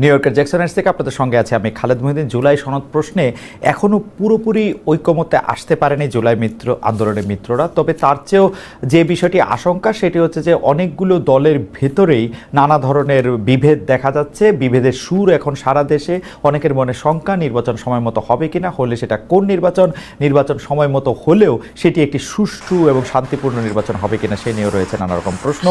New ইয়র্কের Jackson থেকে আপনাদের সঙ্গে আছে আমি খালেদ মহিউদ্দিন। জুলাই সনদ প্রশ্নে এখনও পুরোপুরি ঐক্যমতে আসতে পারেনি জুলাই আন্দোলনের মিত্ররা। তবে তার চেয়েও যে বিষয়টি আশঙ্কা সেটি হচ্ছে যে অনেকগুলো দলের ভেতরেই নানা ধরনের বিভেদ দেখা যাচ্ছে। বিভেদের সুর এখন সারা দেশে, অনেকের মনে শঙ্কা নির্বাচন সময় মতো হবে কিনা, হলে সেটা কোন নির্বাচন সময় মতো হলেও সেটি একটি সুষ্ঠু এবং শান্তিপূর্ণ নির্বাচন হবে কিনা সে নিয়েও রয়েছে নানা রকম প্রশ্ন।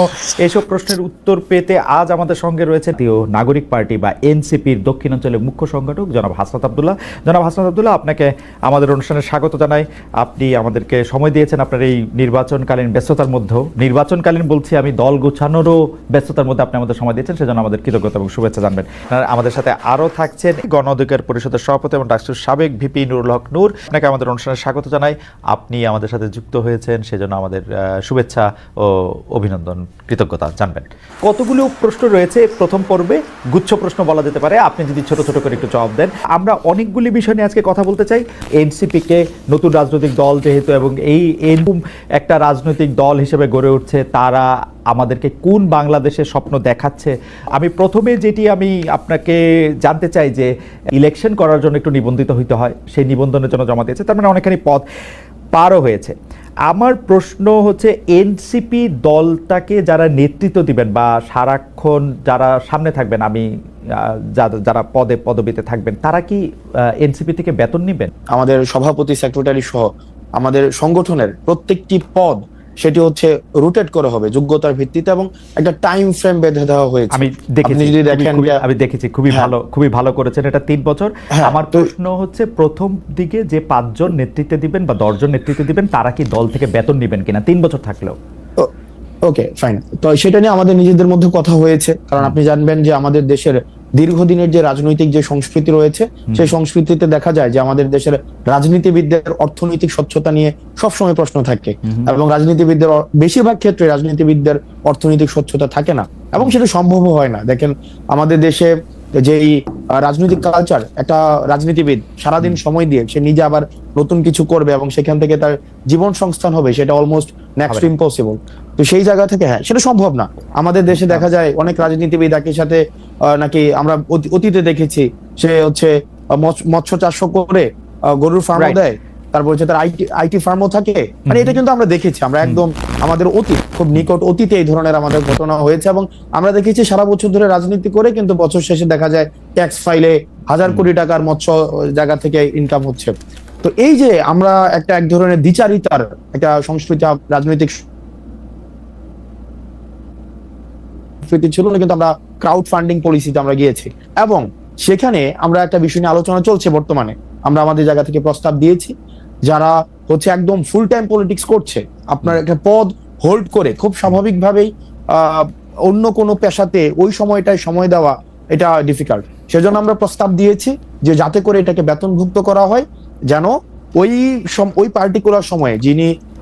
এইসব প্রশ্নের উত্তর পেতে আজ আমাদের সঙ্গে রয়েছে নাগরিক পার্টি বা এনসিপির দক্ষিণাঞ্চলের মুখ্য সংগঠক জনাব হাসনাত আবদুল্লাহ। জনাব হাসনাত আবদুল্লাহ, আপনাকে আমাদের অনুষ্ঠানে স্বাগত জানাই। আপনি আমাদেরকে সময় দিয়েছেন আপনার এই নির্বাচনকালীন ব্যস্ততার মধ্যেও, নির্বাচনকালীন বলছি আমি, দল গোছানোরও ব্যস্ততার মধ্যে আপনি আমাদের সময় দিয়েছেন, সেজন্য আমাদের কৃতজ্ঞতা এবং শুভেচ্ছা জানবেন। আমাদের সাথে আরও থাকছেন গণ অধিকার পরিষদের সভাপতি এবং ডাকসুর সাবেক ভিপি নুরুল হক নূর। আপনাকে আমাদের অনুষ্ঠানে স্বাগত জানাই। আপনি আমাদের সাথে যুক্ত হয়েছেন সেজন্য আমাদের শুভেচ্ছা ও অভিনন্দন, কৃতজ্ঞতা জানবেন। কতগুলো প্রশ্ন রয়েছে প্রথম পর্বে, গুচ্ছ প্রশ্ন বলা যেতে পারে, আপনি যদি ছোট ছোট করে একটু জবাব দেন। আমরা অনেকগুলি বিষয় নিয়ে আজকে কথা বলতে চাই। এনসিপিকে নতুন রাজনৈতিক দল যেহেতু, এবং এরকম একটা রাজনৈতিক দল হিসেবে গড়ে উঠছে, তারা আমাদেরকে কোন বাংলাদেশের স্বপ্ন দেখাচ্ছে। আমি প্রথমে যেটি আমি আপনাকে জানতে চাই যে ইলেকশন করার জন্য একটু নিবন্ধিত হইতে হয়, সেই নিবন্ধনের জন্য জমা দিয়েছে, তার মানে অনেকখানি পথ পারও হয়েছে। আমার প্রশ্ন হচ্ছে, এনসিপি দলটাকে যারা নেতৃত্ব দিবেন বা সারাক্ষণ যারা সামনে থাকবেন, আমি যারা পদবিতে থাকবেন, তারা কি এনসিপি থেকে বেতন নেবেন? আমাদের সভাপতি, সেক্রেটারি সহ আমাদের সংগঠনের প্রত্যেকটি পদ সেটি হচ্ছে রোটেট করা হবে যোগ্যতার ভিত্তিতে, এবং একটা টাইম ফ্রেম বেঁধে দেওয়া হয়েছে। আমি দেখেছি খুবই ভালো করেছেন এটা 3 বছর। আমার প্রশ্ন হচ্ছে, প্রথম দিকে যে 5 জন নেতৃত্বে দিবেন বা 10 জন নেতৃত্বে দিবেন, তারা কি দল থেকে বেতন নেবেন কিনা 3 বছর থাকলেও? ওকে, ফাইন। তো সেটা নিয়ে আমাদের নিজেদের মধ্যে কথা হয়েছে, কারণ আপনি জানবেন যে আমাদের দেশের দীর্ঘদিনের যে রাজনৈতিক যে সংস্কৃতি রয়েছে, সেই সংস্কৃতিতে দেখা যায় যে আমাদের দেশের রাজনীতিবিদদের অর্থনৈতিক স্বচ্ছতা নিয়ে সবসময় প্রশ্ন থাকে, এবং রাজনীতিবিদদের বেশিরভাগ ক্ষেত্রে রাজনীতিবিদদের অর্থনৈতিক স্বচ্ছতা থাকে না, এবং সেটা সম্ভবও হয় না। দেখেন আমাদের দেশে যেই রাজনৈতিক কালচার, একটা রাজনীতিবিদ সারাদিন সময় দিয়ে সে নিজে আবার নতুন কিছু করবে এবং সেখান থেকে তার জীবন সংস্থান হবে, সেটা অলমোস্ট নেক্সট টু ইম্পসিবল। তো সেই জায়গা থেকে সেটা সম্ভব না। আমাদের দেশে দেখা যায় অনেক রাজনীতিবিদ একই সাথে নাকি আমরা অতীতে দেখেছি, সে হচ্ছে মৎস্য চাষ করে গরুর ফার্মও দেয়, তারপর হচ্ছে তার আইটি ফার্মও থাকে। মানে এটা কিন্তু আমরা দেখেছি, আমরা একদম আমাদের খুব নিকট অতীতে এই ধরনের আমাদের ঘটনা হয়েছে, এবং আমরা দেখেছি সারা বছর ধরে রাজনীতি করে কিন্তু বছর শেষে দেখা যায় ট্যাক্স ফাইলে 1000 কোটি টাকার মৎস্য জায়গা থেকে ইনকাম হচ্ছে। তো এই যে আমরা এক ধরনের দ্বিচারিতার একটা সংস্কৃতি, রাজনৈতিক ছিল না, কিন্তু আমরা ক্রাউড ফান্ডিং পলিসিতে আমরা গিয়েছি, এবং সেখানে আমরা একটা বিষয় নিয়ে আলোচনা চলছে বর্তমানে। আমরা আমাদের জায়গা থেকে প্রস্তাব দিয়েছি, যারা হচ্ছে একদম ফুল টাইম পলিটিক্স করছে, আপনার একটা পদ হোল্ড করে খুব স্বাভাবিকভাবেই অন্য কোনো পেশাতে ওই সময়টায় সময় দেওয়া এটা ডিফিকাল্ট। সেজন্য আমরা প্রস্তাব দিয়েছি যে যাতে করে এটাকে বেতনভুক্ত করা হয়, যেন ওই পার্টিকুলার সময়ে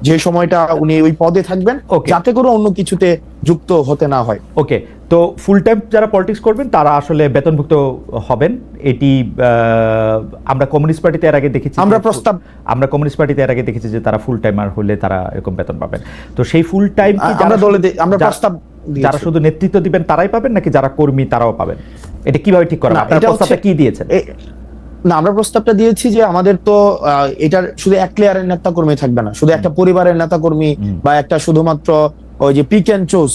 যে সময়টা উনি ওই পদে থাকবেন, যাতে করে অন্য কিছুতে যুক্ত হতে না হয়। ওকে, তো ফুল টাইম যারা পলিটিক্স করবেন তারা আসলে বেতনভুক্ত হবেন। এটি আমরা কমিউনিস্ট পার্টিতে এর আগে দেখেছি, যে তারা ফুল টাইমার হলে তারা এরকম বেতন পাবেন। তো সেই ফুল টাইম আমরা প্রস্তাব যারা শুধু নেতৃত্ব দিবেন তারাই পাবেন, নাকি যারা কর্মী তারাও পাবেন? এটা কিভাবে ঠিক করা? আপনারা প্রস্তাবটা কি দিয়েছেন? না, আমরা প্রস্তাবটা দিয়েছি যে আমাদের তো এটার শুধু এক লেয়ারের নেতা কর্মী থাকবে না, শুধু একটা পরিবারের নেতা কর্মী বা একটা শুধুমাত্র ওই যে পিক এন্ড চুজ,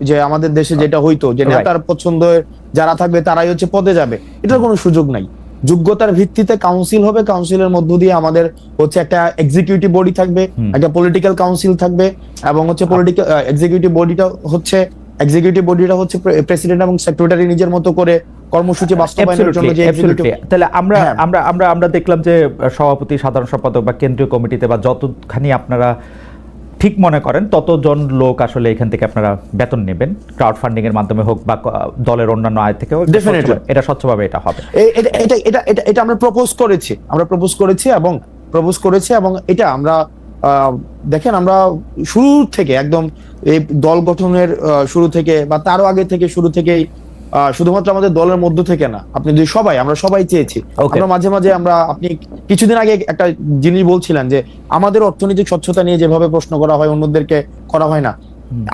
যে আমাদের দেশে যেটা হইতো যে নেতার পছন্দের যারা থাকবে তারাই হচ্ছে পদে যাবে, এটার কোনো সুযোগ নাই। যোগ্যতার ভিত্তিতে কাউন্সিল হবে, কাউন্সিলের মধ্য দিয়ে আমাদের হচ্ছে একটা এক্সিকিউটিভ বডি থাকবে, একটা পলিটিক্যাল কাউন্সিল থাকবে, এবং হচ্ছে পলিটিক্যাল এক্সিকিউটিভ বডিটা হচ্ছে প্রেসিডেন্ট এবং সেক্রেটারি নিজের মতো করে কর্মসূচি বাস্তবায়নের জন্য যে তাহলে আমরা দেখলাম যে সভাপতি, সাধারণ সম্পাদক বা কেন্দ্রীয় কমিটিতে বা যতখানি আপনারা ঠিক মনে করেন ততজন লোক আসলে এখান থেকে আপনারা বেতন নেবেন, ক্রাউড ফান্ডিং এর মাধ্যমে হোক বা দলের অন্যান্য আয় থেকে হোক, এটা স্বচ্ছভাবে এটা হবে। এটা আমরা প্রপোজ করেছি এবং এটা আমরা দেখেন, আমরা শুরু থেকে একদম এই দল গঠনের শুরু থেকে বা তারও আগে থেকে থেকেই শুধুমাত্র আমাদের দলের মধ্য থেকে না, আপনি যদি আমরা সবাই চেয়েছি। আমরা মাঝে মাঝে আপনি কিছুদিন আগে একটা জিনিস বলছিলেন যে আমাদের অর্থনৈতিক স্বচ্ছতা নিয়ে যেভাবে প্রশ্ন করা হয় অন্যদেরকে করা হয় না,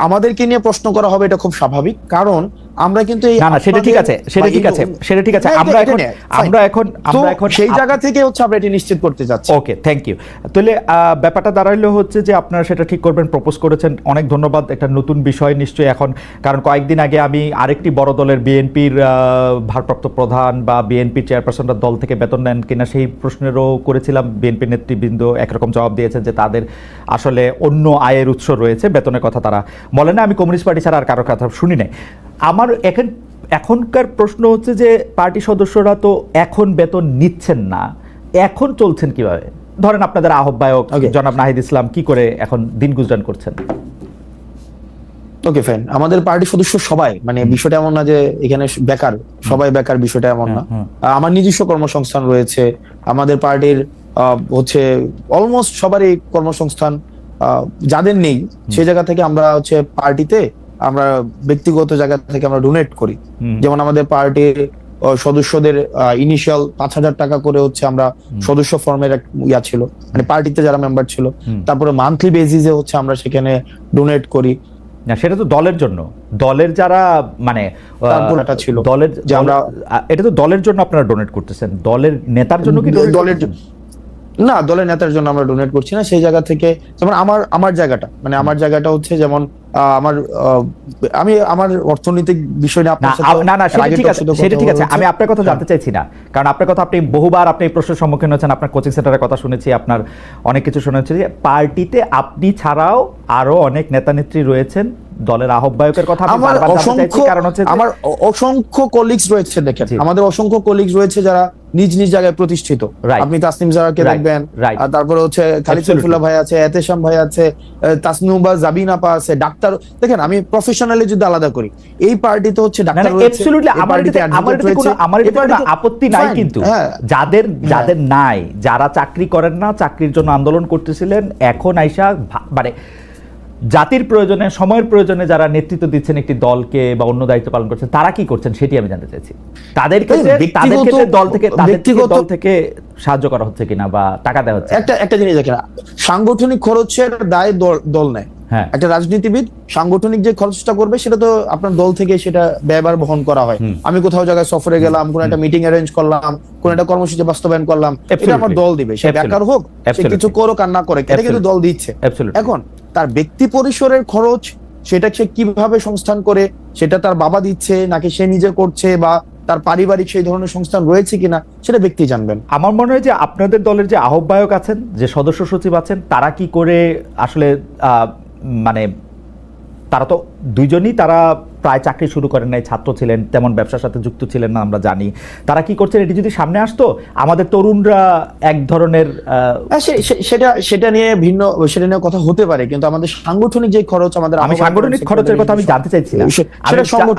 আমাদেরকে নিয়ে প্রশ্ন করা হবে, এটা খুব স্বাভাবিক। কারণ আমরা কিন্তু এই না সেটা ঠিক আছে, আপনাদের সেটা ঠিক আছে। না, আমরা এখন সেই জায়গা থেকে হচ্ছে আমরা এটি নিশ্চিত করতে যাচ্ছি। ওকে, থ্যাংক ইউ। তাহলে ব্যাপারটা দাঁড়াইলো হচ্ছে যে আপনারা সেটা ঠিক করবেন, প্রপোজ করেছেন, অনেক ধন্যবাদ। একটা নতুন বিষয় নিশ্চয়ই এখন, কারণ কয়েকদিন আগে আমি আরেকটি বড় দলের বিএনপির ভারপ্রাপ্ত প্রধান বা বিএনপি চেয়ারপারসনরা দল থেকে বেতন নেন কিনা সেই প্রশ্নেরও করেছিলাম। বিএনপি নেতৃবৃন্দ একরকম জবাব দিয়েছেন যে তাদের আসলে অন্য আয়ের উৎস রয়েছে, বেতনের কথা তারা বলে না। আমি কমিউনিস্ট পার্টি ছাড়া আর কারো কথা শুনি নাই। আমার এখনকার প্রশ্ন হচ্ছে যে পার্টি সদস্যরা তো এখন বেতন নিচ্ছেন না, এখন চলছেন কিভাবে? ধরেন আপনাদের আহ্বায়ক জনাব নাহিদ ইসলাম কি করে এখন দিন গুজরান করছেন? ওকে ফাইন, আমাদের পার্টি সদস্য সবাই, মানে বিষয়টা এমন না যে এখানে বেকার, সবাই বেকার, বিষয়টা এমন না। আমার নিজস্ব কর্মসংস্থান রয়েছে, আমাদের পার্টির হচ্ছে অলমোস্ট সবারই কর্মসংস্থান। যাদের নেই সেই জায়গা থেকে আমরা হচ্ছে পার্টিতে আমরা ব্যক্তিগত জায়গা থেকে আমরা ডোনেট করি। যেমন আমাদের পার্টির সদস্যদের ইনিশিয়াল 5,000 টাকা করে হচ্ছে আমরা সদস্য ফর্মের ইয়া ছিল, মানে পার্টিতে যারা মেম্বার ছিল, তারপরে মান্থলি বেসিসে হচ্ছে আমরা সেখানে ডোনেট করি। না সেটা তো দলের জন্য, দলের যারা মানে ছিল দলের যে আমরা, এটা তো দলের জন্য আপনারা ডোনেট করতেছেন, দলের নেতার জন্য কি? দলের জন্য না, দলের নেতার জন্য আমরা ডোনেট করছি না। সেই জায়গা থেকে যেমন আমার জায়গাটা, মানে আমার জায়গাটা হচ্ছে যেমন আমি আমার অর্থনৈতিক বিষয় নিয়ে আপনার সাথে না সেটা ঠিক আছে, আমি আপনার কথা জানতে চাইছি না, কারণ আপনার কথা আপনি বহুবার আপনি এই প্রশ্নের সম্মুখীন হচ্ছেন, আপনার কোচিং সেন্টারের কথা শুনেছি, আপনার অনেক কিছু শুনেছি যে পার্টিতে আপনি ছাড়াও আরো অনেক নেতা নেত্রী রয়েছেন, দলের আহ্বায়কের কথা আমি বারবার জানতে চাইছি, কারণ হচ্ছে আমার অসংখ্য কলিগস রয়েছে। দেখেন আমাদের অসংখ্য কলিগস রয়েছে যারা নিজ নিজ জায়গায় প্রতিষ্ঠিত। আপনি তাসনিম জারাকে দেখবেন, তারপরে হচ্ছে খালিদ সাইফুল্লাহ ভাই আছে, এতেশাম ভাই আছে, তাসনুবা জাবিন আপা আছে, ডাক্তার। দেখেন আমি প্রফেশনালি যদি আলাদা করি, এই পার্টিতে হচ্ছে ডাক্তার রয়েছে, আমার কোনো আপত্তি নাই, কিন্তু যাদের নাই, যারা চাকরি করেন না, চাকরির জন্য আন্দোলন করতেছিলেন, এখন আইসা মানে জাতির প্রয়োজনে, সময়ের প্রয়োজনে যারা নেতৃত্ব দিচ্ছেন একটি দলকে বা অন্য দায়িত্ব পালন করছেন, তারা কি করছেন সেটি আমি জানতে চাইছি। তাদের ক্ষেত্রে দল থেকে সাহায্য করা হচ্ছে কিনা বা টাকা দেওয়া হচ্ছে? একটা জিনিস দেখেন, সাংগঠনিক খরচের দায় দল নেয়। একটা রাজনীতিবিদ সাংগঠনিক যে খরচটা করবে সেটা তো আপনার দল থেকে সেটা ব্যয়ভার বহন করা হয়। আমি কোথাও জায়গায় সফরে গেলাম, কোন একটা মিটিং অ্যারেঞ্জ করলাম, কোন একটা কর্মসূচি বাস্তবায়ন করলাম, এটা আমার দল দিবে। সে বেকার হোক, সে কিছু করুক আর না করে, এটা কিন্তু দল দিচ্ছে। এখন তার ব্যক্তি পরিসরের খরচ সেটা সে কিভাবে সংস্থান করে, সেটা তার বাবা দিচ্ছে নাকি সে নিজে করছে, বা তার পারিবারিক সেই ধরনের সংস্থান রয়েছে কিনা, সেটা ব্যক্তি জানবেন। আমার মনে হয় যে আপনাদের দলের যে আহ্বায়ক আছেন, যে সদস্য সচিব আছেন, তারা কি করে আসলে মানে তারা তো দুইজনই তারা প্রায় চাকরি শুরু করেন নাই, ছাত্র ছিলেন, তেমন ব্যবসার সাথে যুক্ত ছিলেন না, আমরা জানি। তারা কি করছেন এটি যদি সামনে আসতো, আমাদের তরুণরা এক ধরনের সেটা নিয়ে ভিন্ন, সেটা নিয়ে কথা হতে পারে, কিন্তু আমাদের সাংগঠনিক যে খরচ, আমাদের আমি সাংগঠনিক খরচের কথা আমি জানতে চাইছি না,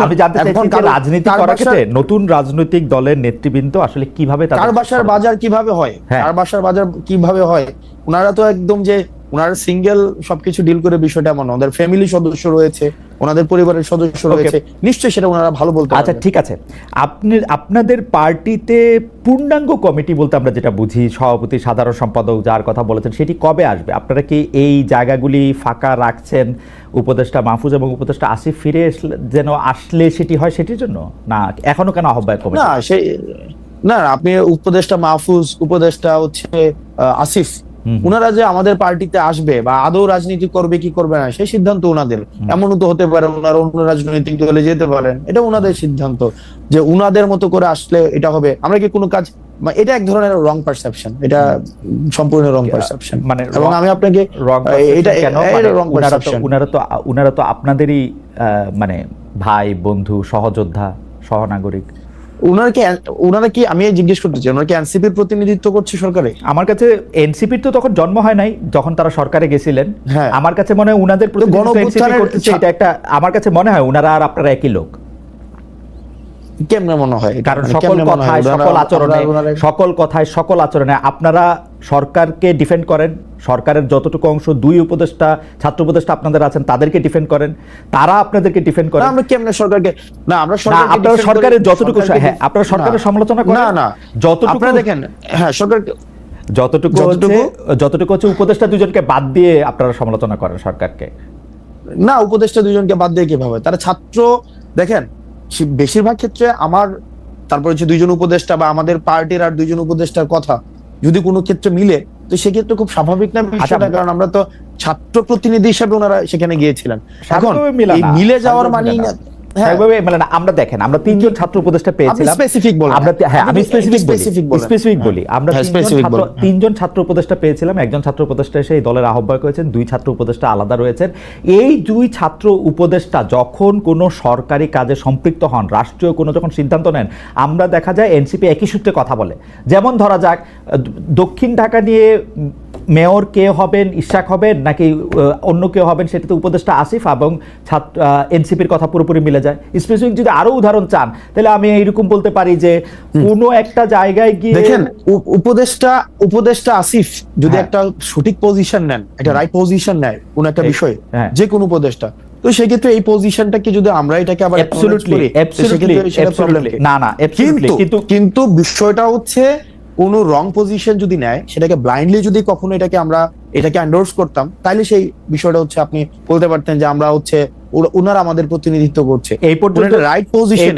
আমি জানতে চাইছি যে রাজনীতি করার ক্ষেত্রে নতুন রাজনৈতিক দলের নেতৃবৃন্দ আসলে কিভাবে কার বাসার বাজার কিভাবে হয়, কার বাসার বাজার কিভাবে হয়। ওনারা তো একদম যে ওনারা সিঙ্গেল সবকিছু ডিল করে বিষয়টা এমন, ওদের ফ্যামিলি সদস্য রয়েছে, ওনাদের পরিবারের সদস্য রয়েছে, নিশ্চয়ই সেটা ওনারা ভালো বলতে পারবেন। আচ্ছা ঠিক আছে, আপনাদের পার্টিতে পূর্ণাঙ্গ কমিটি বলতে আমরা যেটা বুঝি, সভাপতি, সাধারণ সম্পাদক, যার কথা বলেছেন, সেটি কবে আসবে? আপনারা কি এই জায়গাগুলি ফাঁকা রাখছেন উপদেষ্টা মাহফুজ এবং উপদেষ্টা আসিফ ফিরে যেন আসলে সেটি হয়, সেটির জন্য? না এখনো কেন আহ্বায়ক কমিটি? না আপনি উপদেষ্টা মাহফুজ, উপদেষ্টা হচ্ছে আসিফ, উনারা যে আমাদের পার্টিতে আসবে বা আদৌ রাজনীতি করবে কি করবে না, সেই সিদ্ধান্ত ওনাদের। এমনও তো হতে পারে ওনারা অন্য রাজনৈতিক দলে যেতে পারেন, এটা ওনাদের সিদ্ধান্ত, যে উনাদের মতো করে আসলে এটা হবে। আমরা কি কোনো কাজ, এটা এক ধরনের রং পারসেপশন, এটা সম্পূর্ণ রং পারসেপশন। মানে এবং আমি আপনাকে এটা রং পারসেপশন, উনারা তো আপনাদেরই মানে ভাই, বন্ধু, সহযোদ্ধা, সহনাগরিক। ওনারা কি, আমি জিজ্ঞেস করতে চাই, ওনারা কি এনসিপির প্রতিনিধিত্ব করছে সরকারে? আমার কাছে এনসিপির তো তখন জন্ম হয় নাই যখন তারা সরকারে গেছিলেন। আমার কাছে মনে হয় উনাদের প্রতিনিধিত্ব এনসিপি করতেছে, এটা একটা আমার কাছে মনে হয় উনারা আর আপনারা একই লোক। কেমনে মনে হয়? কারণ সকল কথায় সকল আচরণে আপনারা সরকারকে ডিফেন্ড করেন, সরকারের যতটুকু অংশ দুই উপদেষ্টা, ছাত্র উপদেষ্টা আপনাদের আছেন, তাদেরকে ডিফেন্ড করেন, তারা আপনাদেরকে ডিফেন্ড করেন। আমরা কেমনে সরকারকে, না আমরা আপনারা সরকারের যতটুকু, হ্যাঁ আপনারা সরকারের সমালোচনা করেন, না যতটুকু দেখেন, হ্যাঁ সরকার যতটুকু হচ্ছে উপদেষ্টা দুজনকে বাদ দিয়ে আপনারা সমালোচনা করেন সরকারকে। না উপদেষ্টা দুজনকে বাদ দিয়ে কিভাবে? তারা ছাত্র, দেখেন বেশিরভাগ ক্ষেত্রে আমার তারপর হচ্ছে দুইজন উপদেষ্টা বা আমাদের পার্টির আর দুইজন উপদেষ্টার কথা যদি কোনো ক্ষেত্রে মিলে, তো সেক্ষেত্রে খুব স্বাভাবিক না বিষয়টা, কারণ আমরা তো ছাত্র প্রতিনিধি হিসেবে ওনারা সেখানে গিয়েছিলেন। এখন এই মিলে যাওয়ার মানেই না আমরা দেখেন, আমরা তিনজন ছাত্র উপদেষ্টা পেয়েছিলাম। স্পেসিফিক বলেন, আমি স্পেসিফিক বলি, আমরা তিনজন ছাত্র উপদেষ্টা পেয়েছিলাম। একজন ছাত্র উপদেষ্টা এসে এই দলের আহ্বায়ক হয়েছেন, দুই ছাত্র উপদেষ্টা আলাদা রয়েছেন। এই দুই ছাত্র উপদেষ্টা যখন কোনো সরকারি কাজে সম্পৃক্ত হন, রাষ্ট্রীয় কোনো যখন সিদ্ধান্ত নেন, আমরা দেখা যায় এনসিপি একই সূত্রে কথা বলে। যেমন ধরা যাক দক্ষিণ ঢাকা নিয়ে মেয়র কে হবেন, ইশাক হবেন নাকি অন্য কেউ হবেন, সেটাতে উপদেষ্টা আসিফ এবং এনসিপির কথা পুরোপুরি মিলে যায়। স্পেসিফিক যদি আরো উদাহরণ চান তাহলে আমি এইরকম বলতে পারি যে কোনো একটা জায়গায় গিয়ে দেখেন উপদেষ্টা আসিফ যদি একটা সঠিক পজিশন নেন, একটা রাইট পজিশন নেয় কোন একটা বিষয়ে, যে কোন উপদেষ্টা, তো সেক্ষেত্রে এই পজিশনটাকে যদি আমরা এটাকে আবার কিন্তু বিষয়টা হচ্ছে কোন রং পজিশন যদি নেয়, সেটাকে ব্লাইন্ডলি যদি কখনো এটাকে এন্ডোর্স করতাম, তাহলে সেই বিষয়টা হচ্ছে আপনি বলতে পারতেন যে আমরা হচ্ছে ওনারা আমাদের প্রতিনিধিত্ব করছে। এই পর্যন্ত রাইট পজিশন,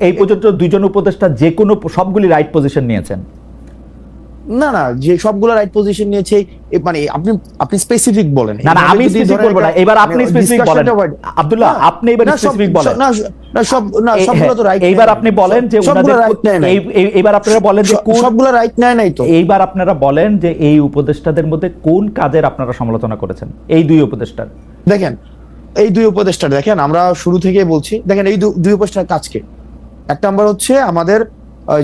এই পর্যন্ত দুইজন উপদেষ্টা যে কোনো সবগুলি রাইট পজিশন নিয়েছেন। না যে সবগুলো রাইট পজিশন নিয়েছে, মানে আপনি স্পেসিফিক বলেন। না আমি স্পেসিফিক বলবো না, এবার আপনি স্পেসিফিক বলেন আব্দুল্লাহ, আপনি এবার স্পেসিফিক বলেন। না সবগুলো তো রাইট, এইবার আপনি বলেন যে এইবার আপনারা বলেন যে সবগুলো রাইট নাই তো। এইবার আপনারা বলেন যে এই উপদেষ্টাদের মধ্যে কোন কাজের আপনারা সমালোচনা করেছেন, এই দুই উপদেষ্টার। দেখেন এই দুই উপদেষ্টার, দেখেন আমরা শুরু থেকে বলছি, দেখেন এই দুই উপদেষ্টার কাজকে, এক নাম্বার হচ্ছে আমাদের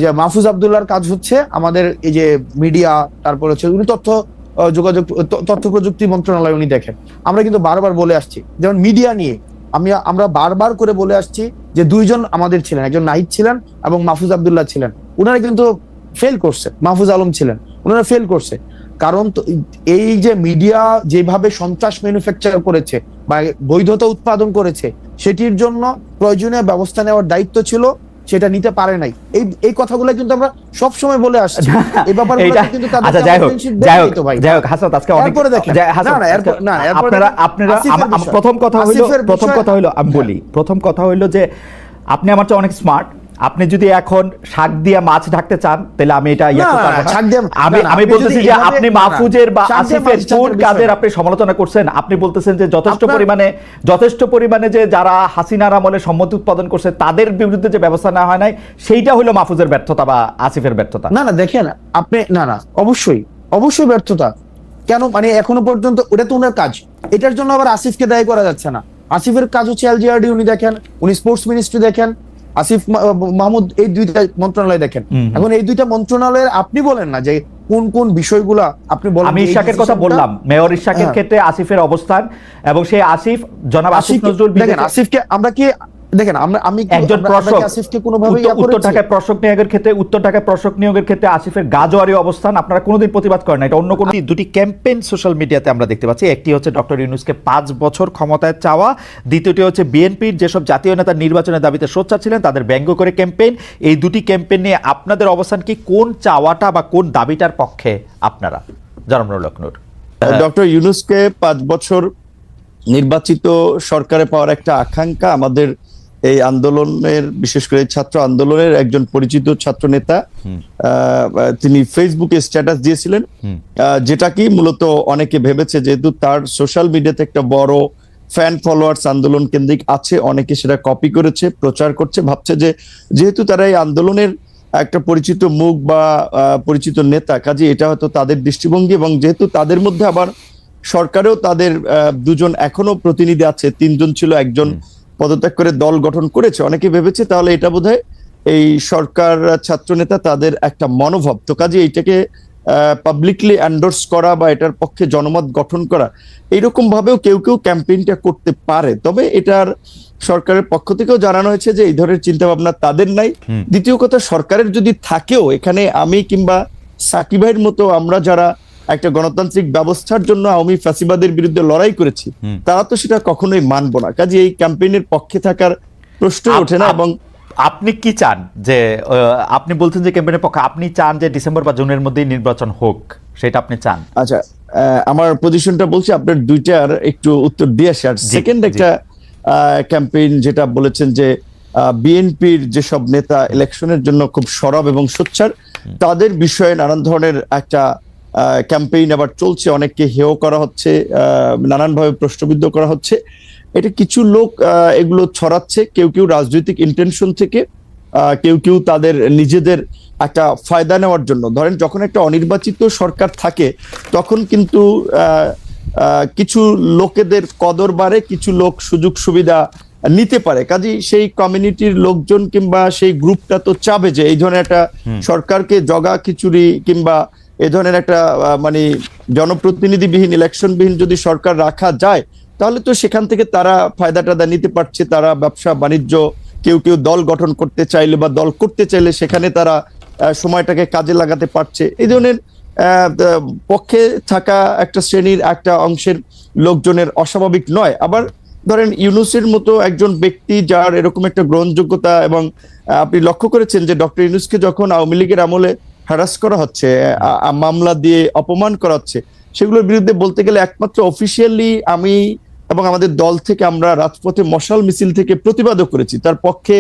যে মাহফুজ আব্দুল্লাহর কাজ হচ্ছে আমাদের এই যে মিডিয়া, তারপর হচ্ছে উনি তথ্য প্রযুক্তি মন্ত্রণালয় উনি দেখেন। আমরা কিন্তু বারবার বলে আসছি, যেমন মিডিয়া নিয়ে আমরা বারবার করে বলে আসছি যে দুইজন আমাদের ছিলেন, একজন নাহিদ ছিলেন এবং মাহফুজ আব্দুল্লাহ ছিলেন, ওনারা কিন্তু ফেল করছে। মাহফুজ আলম ছিলেন, ওনারা ফেল করছে। কারণ এই যে মিডিয়া যেভাবে সন্ত্রাস ম্যানুফ্যাকচার করেছে বা বৈধতা উৎপাদন করেছে, সেটির জন্য প্রয়োজনীয় ব্যবস্থা নেওয়ার দায়িত্ব ছিল, সেটা নিতে পারে নাই। এই কথাগুলো কিন্তু আমরা সব সময় বলে আসছি। এই ব্যাপারগুলো কিন্তু আচ্ছা যাই হোক হাসান, আজকে অনেক আপনারা প্রথম কথা হলো আমি বলি, প্রথম কথা হলো যে আপনি আমার চেয়ে অনেক স্মার্ট। আপনি যদি এখন শাক দিয়ে মাছ ঢাকতে চান তাহলে আমি এটা আমি বলতেছি যে আপনি মাহফুজের বা আসিফের কোন কাজের আপনি সমালোচনা করছেন। আপনি বলতেছেন যে যথেষ্ট পরিমাণে যে যারা হাসিনার আমলে সম্মতি উৎপাদন করছে তাদের বিরুদ্ধে যে ব্যবস্থা নেওয়া হয় নাই, সেইটা হলো মাহফুজের ব্যর্থতা বা আসিফের ব্যর্থতা। না দেখেন আপনি অবশ্যই ব্যর্থতা। কেন, মানে এখনো পর্যন্ত ওটা তো ওনার কাজ, এটার জন্য আবার আসিফকে দায়ী করা যাচ্ছে না। আসিফের কাজ হচ্ছে এলজিআরডি উনি দেখেন, উনি স্পোর্টস মিনিস্ট্রি দেখেন, আসিফ মাহমুদ এই দুইটা মন্ত্রণালয় দেখেন। এখন এই দুইটা মন্ত্রণালয়ের আপনি বলেন না যে কোন বিষয়গুলা আপনি বলেন। আমি ইশাকের কথা বললাম, মেয়র ইশাকের ক্ষেত্রে আসিফের অবস্থান এবং সেই আসিফ জনাব আসিফ নজরুল দেখেন আসিফকে আমরা কি দেখেন আমি একজন আসিফকে কোনোভাবে উত্তর ঢাকায় প্রশাসক নিয়োগের ক্ষেত্রে আসিফের গাজোয়ারি অবস্থান আপনারা কোনোদিন প্রতিবাদ করেন না। এটা অন্য কোনো দুটি ক্যাম্পেইন সোশ্যাল মিডিয়াতে আমরা দেখতে পাচ্ছি। একটি হচ্ছে ডক্টর ইউনূসকে 5 বছর ক্ষমতায় চাওয়া, দ্বিতীয়টি হচ্ছে বিএনপির যেসব জাতীয় নেতা নির্বাচনের দাবিতে সোচ্চার ছিলেন তাদের ব্যঙ্গ করে ক্যাম্পেইন। এই দুটি ক্যাম্পেইন নিয়ে আপনাদের অবস্থান কি? কোন চাওয়াটা বা কোন দাবিটার পক্ষে আপনারা? জনাব লক্ষ্ণৌর। ডক্টর ইউনূসকে 5 বছর নির্বাচিত সরকারে পাওয়ার একটা আকাঙ্ক্ষা আমাদের এই আন্দোলনের, বিশেষ করে ছাত্র আন্দোলনের একজন পরিচিত ছাত্র নেতা তিনি ফেসবুকে স্ট্যাটাস দিয়েছিলেন, যেটা কি মূলত অনেকে ভেবেছে যেহেতু তার সোশ্যাল মিডিয়াতে একটা বড় ফ্যান ফলোয়ার্স আন্দোলন কেন্দ্রিক আছে, অনেকে সেটা কপি করেছে, প্রচার করছে, ভাবছে যে যেহেতু তারা এই আন্দোলনের একটা পরিচিত মুখ বা পরিচিত নেতা, কাজে এটা হয়তো তাদের দৃষ্টিভঙ্গি। এবং যেহেতু তাদের মধ্যে আবার সরকারেও তাদের দুজন এখনো প্রতিনিধি আছে, 3 জন ছিল, একজন পদত্যাগ করে দল গঠন করেছে, অনেকে ভেবেছে তাহলে এটা বোধহয় এই সরকার ছাত্র নেতা তাদের একটা মনোভাব। তো কাজে এইটাকে পাবলিকলি এন্ডোর্স করা বা এটার পক্ষে জনমত গঠন করা, এইরকম ভাবেও কেউ ক্যাম্পেইনটা করতে পারে। তবে এটার সরকারের পক্ষ থেকেও জানানো হয়েছে যে এই ধরনের চিন্তা ভাবনা তাদের নাই। দ্বিতীয় কথা, সরকারের যদি থাকেও এখানে আমি কিংবা সাকিব ভাইয়ের মতো আমরা যারা একটা গণতান্ত্রিক ব্যবস্থার জন্য আওয়ামী ফ্যাসিবাদের বিরুদ্ধে লড়াই করেছি, তারা তো সেটা কখনোই মানবো না। কাজে এই ক্যাম্পেইনের পক্ষে থাকার প্রশ্ন ওঠে না। এবং আপনি কি চান যে আপনি বলছেন যে ক্যাম্পেইনের পক্ষে, আপনি চান যে ডিসেম্বর বা জুনের মধ্যেই নির্বাচন হোক, সেটা আপনি চান? আচ্ছা, আমার পজিশনটা বলছি, আপনার দুইটার একটু উত্তর দিয়ে আসি। আর সেকেন্ড একটা ক্যাম্পেইন যেটা বলেছেন যে বিএনপির যেসব নেতা ইলেকশনের জন্য খুব সরব এবং সোচ্চার, তাদের বিষয়ে নানান ধরনের একটা ক্যাম্পেইন আবার চলছে, অনেককে হেয় করা হচ্ছে, নানানভাবে প্রশ্নবিদ্ধ করা হচ্ছে। এটা কিছু লোক এগুলো ছড়াচ্ছে, কেউ কেউ রাজনৈতিক ইন্টেনশন থেকে, কেউ কেউ তাদের নিজেদের একটা ফায়দা নেওয়ার জন্য। ধরেন যখন একটা অনির্বাচিত সরকার থাকে তখন কিন্তু কিছু লোকেদের কদর বাড়ে, কিছু লোক সুযোগ সুবিধা নিতে পারে, কাজেই সেই কমিউনিটির লোকজন কিংবা সেই গ্রুপটা তো চাবে যে এই ধরনের একটা সরকারকে জগা খিচুড়ি কিংবা এ ধরনের একটা মানে জনপ্রতিনিধিবিহীন ইলেকশনবিহীন যদি সরকার রাখা যায় তাহলে তো সেখান থেকে তারা ফায়দা টাদা নিতে পারছে, তারা ব্যবসা বাণিজ্য, কেউ কেউ দল গঠন করতে চাইলে বা দল করতে চাইলে সেখানে তারা সময়টাকে কাজে লাগাতে পারছে। এই ধরনের পক্ষে থাকা একটা শ্রেণীর একটা অংশের লোকজনের অস্বাভাবিক নয়। আবার ধরেন ইউনূসের মতো একজন ব্যক্তি যার এরকম একটা গ্রহণযোগ্যতা, এবং আপনি লক্ষ্য করেছেন যে ডক্টর ইউনূসকে যখন আওয়ামী লীগের আমলে হ্যারাস করা হচ্ছে, মামলা দিয়ে অপমান করা হচ্ছে, সেগুলোর বিরুদ্ধে বলতে গেলে একমাত্র অফিসিয়ালি আমি এবং আমাদের দল থেকে আমরা রাজপথে মশাল মিছিল থেকে প্রতিবাদও করেছি, তার পক্ষে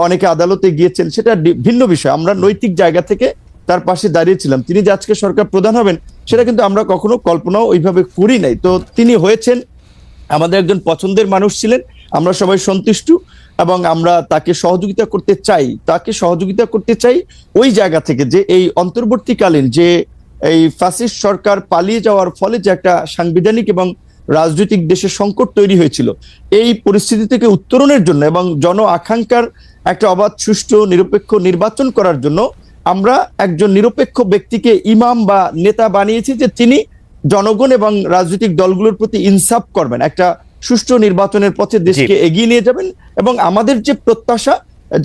অনেকে আদালতে গিয়েছেন, সেটা ভিন্ন বিষয়। আমরা নৈতিক জায়গা থেকে তার পাশে দাঁড়িয়েছিলাম। তিনি যে আজকে সরকার প্রধান হবেন সেটা কিন্তু আমরা কখনো কল্পনাও ওইভাবে করি নাই। তো তিনি হয়েছেন, আমাদের একজন পছন্দের মানুষ ছিলেন, আমরা সবাই সন্তুষ্ট এবং আমরা তাকে সহযোগিতা করতে চাই ওই জায়গা থেকে যে এই অন্তর্বর্তীকালীন যে এই ফ্যাসিস্ট সরকার পালিয়ে যাওয়ার ফলে যে একটা সাংবিধানিক এবং রাজনৈতিক দেশের সংকট তৈরি হয়েছিল, এই পরিস্থিতি থেকে উত্তরণের জন্য এবং জন আকাঙ্ক্ষার একটা অবাধ সুষ্ঠু নিরপেক্ষ নির্বাচন করার জন্য আমরা একজন নিরপেক্ষ ব্যক্তিকে ইমাম বা নেতা বানিয়েছি, যে তিনি জনগণ এবং রাজনৈতিক দলগুলোর প্রতি ইনসাফ করবেন, একটা সুষ্ঠু নির্বাচনের পথে দেশকে এগিয়ে নিয়ে যাবেন। এবং আমাদের যে প্রত্যাশা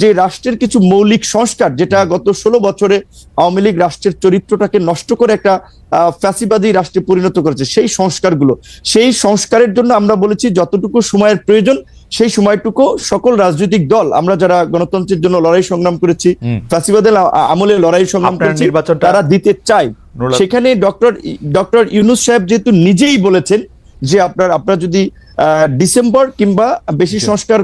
যে রাষ্ট্রের কিছু মৌলিক সংস্কার, যেটা গত 16 বছরে আওয়ামী লীগ রাষ্ট্রের চরিত্রটাকে নষ্ট করে একটা ফ্যাসিবাদী রাষ্ট্রে পরিণত করেছে, সেই সংস্কারের জন্য আমরা বলেছি যতটুকু সময়ের প্রয়োজন সেই সময়টুকু সকল রাজনৈতিক দল, আমরা যারা গণতন্ত্রের জন্য লড়াই সংগ্রাম করেছি, ফ্যাসিবাদের আমলে লড়াই সংগ্রাম করেছি, তারা দিতে চাই। সেখানে ডক্টর ইউনূস সাহেব যেহেতু নিজেই বলেছেন যে আপনারা যদি ডিসেম্বর কিংবা বেশি সংস্কার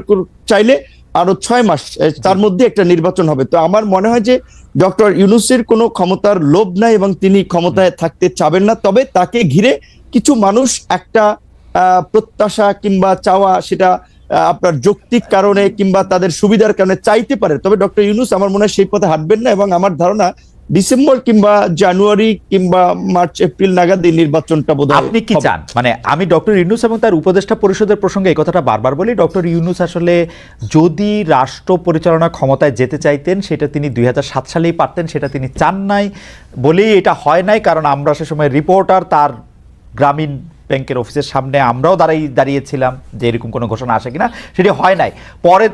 চাইলে আরো 6 মাস তার মধ্যে একটা নির্বাচন হবে। তো আমার মনে হয় যে ডক্টর ইউনূসের কোনো ক্ষমতার লোভ নাই এবং তিনি ক্ষমতায় থাকতে চাবেন না, তবে তাকে ঘিরে কিছু মানুষ একটা প্রত্যাশা কিংবা চাওয়া, সেটা আপনার যৌক্তিক কারণে কিংবা তাদের সুবিধার কারণে চাইতে পারে, তবে ডক্টর ইউনূস আমার মনে হয় সেই পথে হাঁটবেন না। এবং আমার ধারণা ডিসেম্বর কিংবা জানুয়ারি কিংবা মার্চ এপ্রিল নাগাদ এই নির্বাচনটা বোধহয়। আপনি কি চান? মানে আমি ডক্টর ইউনূস এবং তার উপদেষ্টা পরিষদের প্রসঙ্গে এই কথাটা বারবার বলি, ডক্টর ইউনূস আসলে যদি রাষ্ট্র পরিচালনা ক্ষমতায় যেতে চাইতেন সেটা তিনি 2007 সালেই পারতেন, সেটা তিনি চান নাই বলেই এটা হয় নাই। কারণ আমরা সে সময় রিপোর্টার তার গ্রামীণ ব্যাংকের অফিসের সামনে আমরাও দাঁড়িয়েছিলাম যে এরকম কোনো ঘোষণা আসে কিনা, সেটি হয় নাই। পরে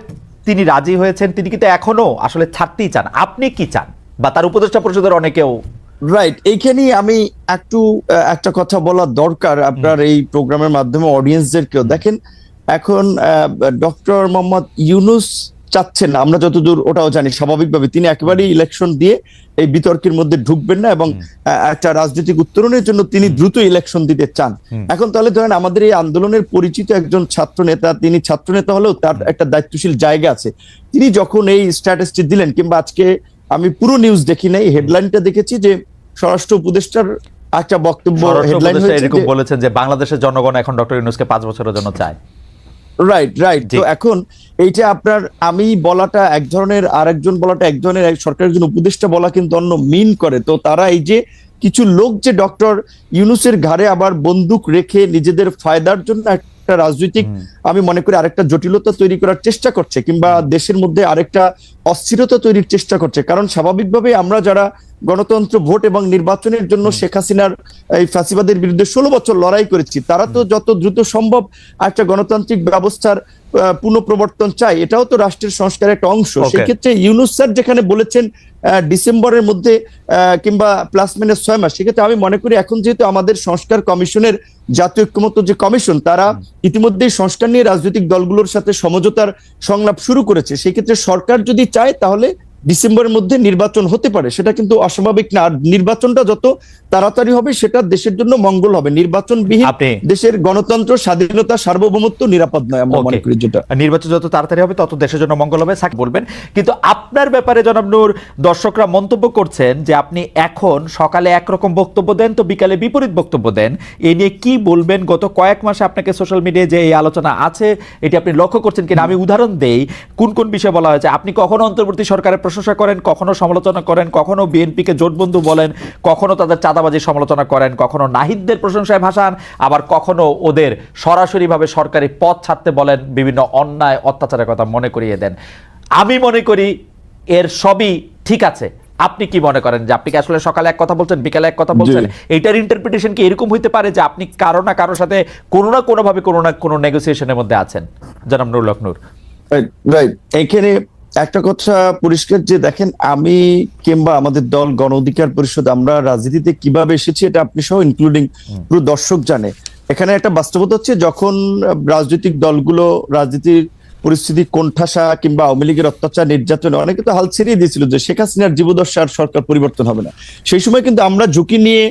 তিনি রাজি হয়েছেন, তিনি কিন্তু এখনো আসলে ছাড়তেই চান। আপনি কি চান বা তার উপদেষ্টা পরিষদের অনেকেও? রাইট, এইখানেই আমি একটা কথা বলা দরকার আপনার এই প্রোগ্রামের মাধ্যমে অডিয়েন্সদেরকেও। দেখেন, এখন ডক্টর মোহাম্মদ ইউনূস চাচ্ছেন, আমরা যতদূর ওটাও জানি, স্বাভাবিকভাবে তিনি একেবারেই ইলেকশন দিয়ে এই বিতর্কের মধ্যে ঢুকবেন না এবং একটা রাজনৈতিক উত্তরণের জন্য তিনি দ্রুত ইলেকশন দিতে চান। এখন তাহলে ধরেন আমাদের এই আন্দোলনের পরিচিত একজন ছাত্র নেতা, তিনি ছাত্র নেতা হলেও তার একটা দায়িত্বশীল জায়গা আছে, তিনি যখন এই স্ট্যাটাসটি দিলেন, কিংবা আজকে আমি পুরো নিউজ দেখি নাই, হেডলাইনটা দেখেছি যে স্বরাষ্ট্র উপদেষ্টার একটা বক্তব্য, হেডলাইন এরকম বলেছেন যে বাংলাদেশের জনগণ এখন ডক্টর ইউনূসকে 5 বছরের জন্য চায়। রাইট। তো এখন এইটা আপনার আমি বলাটা এক ধরনের, আরেকজন বলাটা এক ধরনের, সরকারের একজন উপদেষ্টা বলা কিন্তু অন্য মিন করে। তো তারা এই যে কিছু লোক যে ডক্টর ইউনূসের ঘাড়ে আবার বন্দুক রেখে নিজেদের ফায়দার জন্য একটা রাজনৈতিক, আমি মনে করি আরেকটা জটিলতা তৈরি করার চেষ্টা করছে, কিংবা দেশের মধ্যে আরেকটা অস্থিরতা তৈরির চেষ্টা করছে। কারণ স্বাভাবিকভাবে আমরা যারা গণতন্ত্র, ভোট এবং নির্বাচনের জন্য শেখ হাসিনার এই ফ্যাসিবাদের বিরুদ্ধে 16 বছর লড়াই করেছি, তারা তো যত দ্রুত সম্ভব একটা গণতান্ত্রিক ব্যবস্থার পুনঃপ্রবর্তন চাই, এটাও তো রাষ্ট্রের সংস্কারের একটা অংশ। সেক্ষেত্রে ইউনূস স্যার যেখানে বলেছেন ডিসেম্বরের মধ্যে কিংবা প্লাস মাইনাস 6 মাস, সেক্ষেত্রে আমি মনে করি এখন যেহেতু আমাদের সংস্কার কমিশনের জাতীয় ঐক্যমত্য যে কমিশন, তারা ইতিমধ্যেই সংস্কার নিয়ে রাজনৈতিক দলগুলোর সাথে সমঝোতার সংলাপ শুরু করেছে। সেক্ষেত্রে সরকার যদি চায় তাহলে ডিসেম্বরের মধ্যে নির্বাচন হতে পারে, সেটা কিন্তু অস্বাভাবিক না। আর নির্বাচনটা যত তাড়াতাড়ি হবে সেটা দেশের জন্য মঙ্গল হবে। নির্বাচনবিহীন দেশের গণতন্ত্র, স্বাধীনতা, সার্বভৌমত্ব নিরাপদ নয়, আমরা মনে করি। যেটা নির্বাচন যত তাড়াতাড়ি হবে তত দেশের জন্য মঙ্গল হবে বলবেন। কিন্তু আপনার ব্যাপারে জনাব নূর, দর্শকরা মন্তব্য করছেন যে আপনি এখন সকালে একরকম বক্তব্য দেন তো বিকালে বিপরীত বক্তব্য দেন। এ নিয়ে কি বলবেন? গত কয়েক মাসে আপনাকে সোশ্যাল মিডিয়ায় যে এই আলোচনা আছে এটি আপনি লক্ষ্য করছেন কিনা? আমি উদাহরণ দেই কোন কোন বিষয়ে বলা হয়েছে। আপনি কখনো অন্তর্বর্তী সরকারের প্রশংসা করেন, কখনো সমালোচনা করেন, কখনো বিএনপিকে জোটবন্ধু বলেন, কখনো তাদের চাঁদাবাজির সমালোচনা করেন, কখনো নাহিদদের প্রশংসায় ভাসান, আবার কখনো ওদের সরাসরিভাবে সরকারি পদ ছাড়তে বলেন, বিভিন্ন অন্যায় অত্যাচারের কথা মনে করিয়ে দেন। আমি মনে করি এর সবই ঠিক আছে। আপনি কি মনে করেন যে আপনি কি আসলে সকালে এক কথা বলছেন, বিকালে এক কথা বলছেন? এটার ইন্টারপ্রিটেশন কি এরকম হইতে পারে যে আপনি কারো না কারোর সাথে কোনো না কোনো ভাবে কোনো না কোনো নেগোসিয়েশনের মধ্যে আছেন? জনাব নুরুল হক নূর। রাইট, এখানে একটা কথা পরিষ্কার যে দেখেন, আমি কিংবা আমাদের দল গণ অধিকার পরিষদ, আমরা রাজনীতিতে কিভাবে এসেছি এটা আপনি সহ ইনক্লুডিং পুরো দর্শক জানে। এখানে একটা বাস্তবতা হচ্ছে, যখন রাজনৈতিক দলগুলো রাজনীতির পরিস্থিতি কোণঠাসা কিংবা আওয়ামী লীগের অত্যাচার নির্যাতনে অনেকে তো হাল ছেড়িয়ে দিয়েছিল যে শেখ হাসিনার জীবদশা আর সরকার পরিবর্তন হবে না, সেই সময় কিন্তু আমরা ঝুঁকি নিয়ে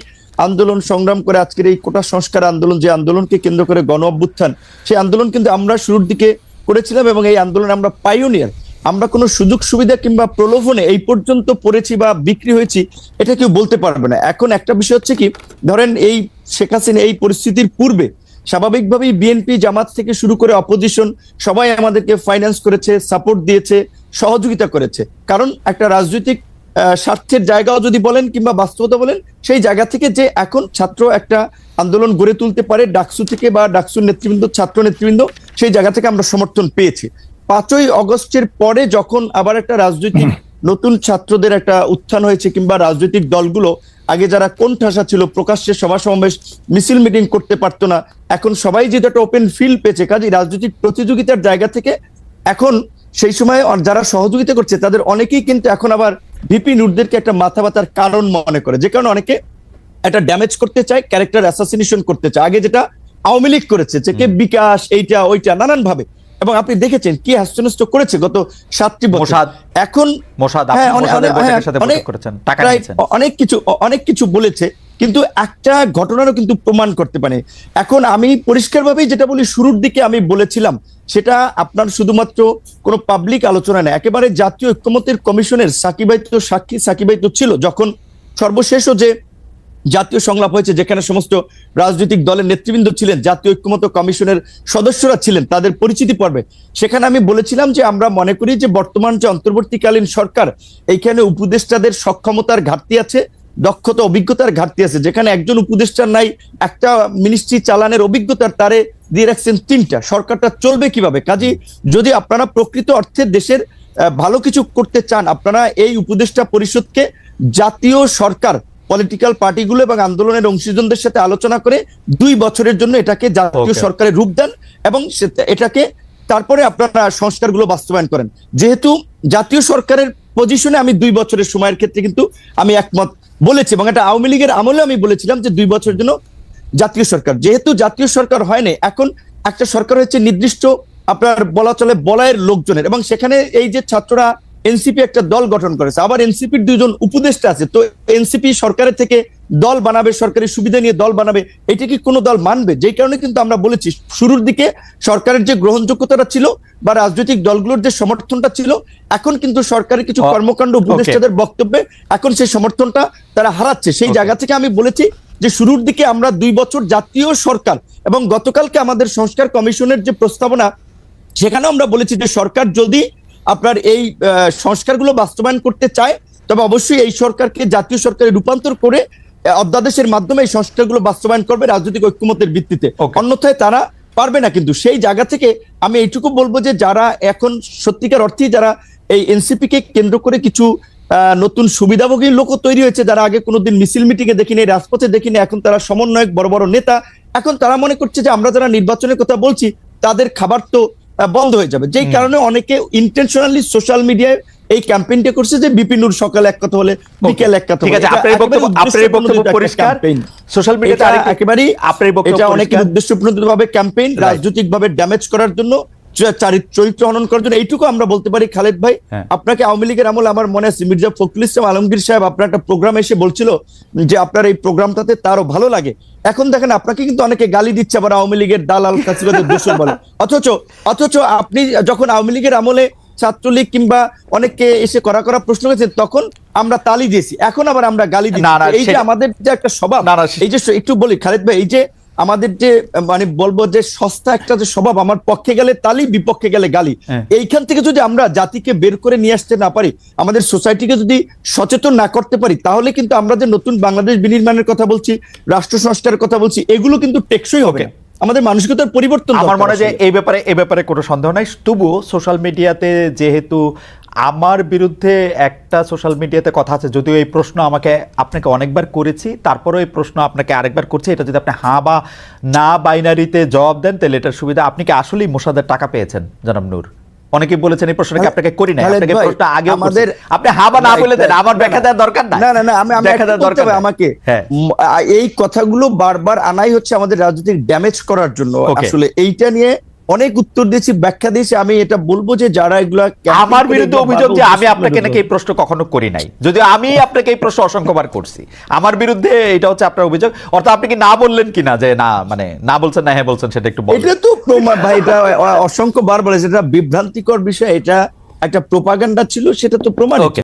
আন্দোলন সংগ্রাম করে আজকের এই কোটা সংস্কার আন্দোলন, যে আন্দোলনকে কেন্দ্র করে গণ অভ্যুত্থান, সেই আন্দোলন কিন্তু আমরা শুরুর দিকে করেছিলাম এবং এই আন্দোলনে আমরা পাইওনিয়ার। আমরা কোনো সুযোগ সুবিধা কিংবা প্রলোভনে এই পর্যন্ত পড়েছি বা বিক্রি হয়েছি এটা কেউ বলতে পারবে না। এখন একটা বিষয় হচ্ছে কি, ধরেন এই শেখ হাসিনা এই পরিস্থিতির পূর্বে স্বাভাবিকভাবেই বিএনপি, জামাত থেকে শুরু করে অপোজিশন সবাই আমাদেরকে ফাইন্যান্স করেছে, সাপোর্ট দিয়েছে, সহযোগিতা করেছে। কারণ একটা রাজনৈতিক স্বার্থের জায়গাও যদি বলেন কিংবা বাস্তবতা বলেন, সেই জায়গা থেকে যে এখন ছাত্র একটা আন্দোলন গড়ে তুলতে পারে ডাকসু থেকে বা ডাকসুর নেতৃবৃন্দ, ছাত্র নেতৃবৃন্দ, সেই জায়গা থেকে আমরা সমর্থন পেয়েছি। 5ই অগস্টের পরে যখন আবার একটা রাজনৈতিক নতুন ছাত্রদের একটা উত্থান হয়েছে কিংবা রাজনৈতিক দলগুলো আগে যারা কোণঠাসা ছিল, প্রকাশ্যে সভা সমাবেশ মিছিল মিটিং করতে পারতো না, এখন সবাই যেটা একটা ওপেন ফিল্ড পেয়েছে, কাজে রাজনৈতিক প্রতিযোগিতার জায়গা থেকে এখন সেই সময় যারা সহযোগিতা করছে তাদের অনেকেই কিন্তু এখন আবার ভিপি নূরদেরকে একটা মাথা ব্যথার কারণ মনে করে, যে কারণে অনেকে একটা ড্যামেজ করতে চায়, ক্যারেক্টার অ্যাসাসিনেশন করতে চায়। আগে যেটা আওয়ামী লীগ করেছে, যে কে বিকাশ এইটা ওইটা নানান ভাবে, এবং আপনি দেখেছেন কি হাস্যনষ্ট করেছে গত 7টি বছর। এখন অনেক কিছু বলেছে, কিন্তু একটা ঘটনারও কিন্তু প্রমাণ করতে পারে। এখন আমি পরিষ্কারভাবেই যেটা বলি, শুরুর দিকে আমি বলেছিলাম, সেটা আপনার শুধুমাত্র কোনো পাবলিক আলোচনা নেই, একেবারে জাতীয় ঐক্যমত্যের কমিশনের সাকিবাই তো সাক্ষী, সাকিবাই তো ছিল যখন সর্বশেষও যে জাতীয় সংলাপ হয়েছে, যেখানে সমস্ত রাজনৈতিক দলের নেতৃবৃন্দ ছিলেন, জাতীয় ঐক্যমত্য কমিশনের সদস্যরা ছিলেন, তাদের পরিচিতি পর্বে সেখানে আমি বলেছিলাম যে আমরা মনে করি যে বর্তমান যে অন্তর্বর্তীকালীন সরকার, এইখানে উপদেষ্টাদের সক্ষমতার ঘাটতি আছে, দক্ষতা অভিজ্ঞতার ঘাটতি আছে। যেখানে একজন উপদেষ্টার নাই একটা মিনিস্ট্রি চালানোর অভিজ্ঞতার, তারে দিয়ে রাখছেন 3টা, সরকারটা চলবে কিভাবে? কাজে যদি আপনারা প্রকৃত অর্থে দেশের ভালো কিছু করতে চান, আপনারা এই উপদেষ্টা পরিষদকে জাতীয় সরকার, পলিটিক্যাল পার্টিগুলো এবং আন্দোলনের অংশীজনদের সাথে আলোচনা করে 2 বছরের জন্য এটাকে জাতীয় সরকারের রূপ দেন এবং এটাকে তারপরে আপনারা সংস্কারগুলো বাস্তবায়ন করেন। যেহেতু জাতীয় সরকারের পজিশনে আমি 2 বছরের সময়ের ক্ষেত্রে কিন্তু আমি একমত বলেছি, এবং এটা আওয়ামী লীগের আমলে আমি বলেছিলাম যে 2 বছরের জন্য জাতীয় সরকার। যেহেতু জাতীয় সরকার হয়নি, এখন একটা সরকার হচ্ছে নির্দিষ্ট আপনার বলা চলে বলয়ের লোকজনের, এবং সেখানে এই যে ছাত্ররা এনসিপি একটা দল গঠন করেছে, আবার এনসিপির 2 জন উপদেষ্টা আছে, তো এনসিপি সরকারের থেকে দল বানাবে, সরকারি সুবিধা নিয়ে দল বানাবে, এটা কি কোনো দল মানবে? যেই কারণে কিন্তু আমরা বলেছি শুরুর দিকে সরকারের যে গ্রহণযোগ্যতাটা ছিল বা রাজনৈতিক দলগুলোর যে সমর্থনটা ছিল, এখন কিন্তু সরকারের কিছু কর্মকাণ্ড, উপদেষ্টাদের বক্তব্যে এখন সেই সমর্থনটা তারা হারাচ্ছে। সেই জায়গা থেকে আমি বলেছি যে শুরুর দিকে আমরা 2 বছর জাতীয় সরকার, এবং গতকালকে আমাদের সংস্কার কমিশনের যে প্রস্তাবনা, সেখানে আমরা বলেছি যে সরকার যদি আপনার এই সংস্কারগুলো বাস্তবায়ন করতে চায়, তবে অবশ্যই এই সরকারকে জাতীয় সরকারে রূপান্তর করে অধ্যাদেশের মাধ্যমে এই সংস্কারগুলো বাস্তবায়ন করবে রাজনৈতিক ঐক্যমত্যের ভিত্তিতে, অন্যথায় তারা পারবে না। কিন্তু সেই জায়গা থেকে আমি এইটুকু বলবো যে যারা এখন সত্যিকার অর্থেই যারা এই এনসিপি কে কেন্দ্র করে কিছু নতুন সুবিধাভোগী লোকও তৈরি হয়েছে, যারা আগে কোনোদিন মিছিল মিটিংয়ে দেখিনি, রাজপথে দেখিনি, এখন তারা সমন্বয়ক, বড় বড় নেতা, এখন তারা মনে করছে যে আমরা যারা নির্বাচনের কথা বলছি তাদের খাবার তো বন্ধ হয়ে যাবে। যেই কারণে অনেকে ইন্টেনশনালি সোশ্যাল মিডিয়ায় এই ক্যাম্পেইনটা করছে যে বিপি নূর সকালে এক কথা বলে বিকেল এক কথা। ঠিক আছে, আপনার বক্তব্য পরিষ্কার। সোশ্যাল মিডিয়াতে একেবারেই আপনার বক্তব্য, এটা অনেকের উদ্দেশ্যপ্রণোদিতভাবে ক্যাম্পেইন, রাজনৈতিকভাবে ড্যামেজ করার জন্য চরিত্র হনন করার জন্য এইটুকু আমরা বলতে পারি খালেদ ভাই, হ্যাঁ। আপনাকে আওয়ামী লীগের আমলে আমার মনে আছে মির্জা ফখরুল ইসলাম আলমগীর সাহেব আপনার একটা প্রোগ্রামে এসে বলছিল যে আপনার এই প্রোগ্রামটাতে তারও ভালো লাগে। এখন দেখেন আপনাকে কিন্তু অনেকে গালি দিচ্ছে, আবার আওয়ামী লীগের দালাল ফ্যাসিবাদের দোষর বলে। অথচ আপনি যখন আওয়ামী লীগের আমলে ছাত্রলীগ কিংবা অনেককে এসে করা প্রশ্ন করেছে তখন আমরা তালি দিয়েছি, এখন আবার আমরা গালি দিচ্ছি। না, না, এই যে আমাদের যে একটা স্বভাব, না, না, এই যে একটু বলি খালেদ ভাই, এই যে আমাদের যে মানে বলবো যে সস্তা একটা যে স্বভাব, আমার পক্ষে গেলে তালি বিপক্ষে গেলে গালি, হ্যাঁ। এইখান থেকে যদি আমরা জাতিকে বের করে নিয়ে আসতে না পারি, আমাদের সোসাইটিকে যদি সচেতন না করতে পারি, তাহলে কিন্তু আমরা যে নতুন বাংলাদেশ বিনির্মাণের কথা বলছি, রাষ্ট্র সংস্কারের কথা বলছি, এগুলো কিন্তু টেকসই হবে না। আমাদের মানসিকতার পরিবর্তন আমার দরকার মনে হয় যে আসলে। এই ব্যাপারে কোনো সন্দেহ নাই। তবুও সোশ্যাল মিডিয়াতে যেহেতু আমার বিরুদ্ধে একটা সোশ্যাল মিডিয়াতে কথা আছে, যদিও এই প্রশ্ন আপনাকে অনেকবার করেছি, তারপরেও এই প্রশ্ন আপনাকে আরেকবার করছি, এটা যদি আপনি হ্যাঁ বা না বাইনারিতে জবাব দেন তাহলে এটার সুবিধা। আপনি কি আসলেই মোসাদের টাকা পেয়েছেন জনাব নূর? অনেকে বলেছেন এই প্রশ্নটা কি আপনাকে করি নাই, খালেদ আপনাকে ভাই, প্রশ্নটা আগে আমাদের আপনি হ্যাঁ বা না বলে দেন, আমার ব্যাখ্যা দেওয়ার দরকার নাই। না আমি ব্যাখ্যা দেওয়ার দরকার নাই। আমাকে হ্যাঁ। এই কথাগুলো বারবার আনাই হচ্ছে আমাদের রাজনৈতিক ড্যামেজ করার জন্য। Okay. আসলে এইটা নিয়ে অনেক উত্তর দিয়েছি, ব্যাখ্যা দিয়েছি। আমি এটা বলবো যে যারা এগুলা আমার বিরুদ্ধে অভিযোগ যে আমি আপনাকে নাকি এই প্রশ্ন কখনো করি নাই, যদিও আমি আপনাকে এই প্রশ্ন অসংখ্যবার করছি। আমার বিরুদ্ধে এটা হচ্ছে আপনার অভিযোগ। অর্থাৎ আপনি কি না বললেন কিনা যে না, মানে না বলছেন না হ্যাঁ বলছেন, সেটা একটু বলুন। এটা তো প্রমাণ ভাই, এটা অসংখ্য বার বলেছে, এটা বিভ্রান্তিকর বিষয়, এটা একটা প্রোপাগান্ডা ছিল, সেটা তো প্রমাণ। ওকে।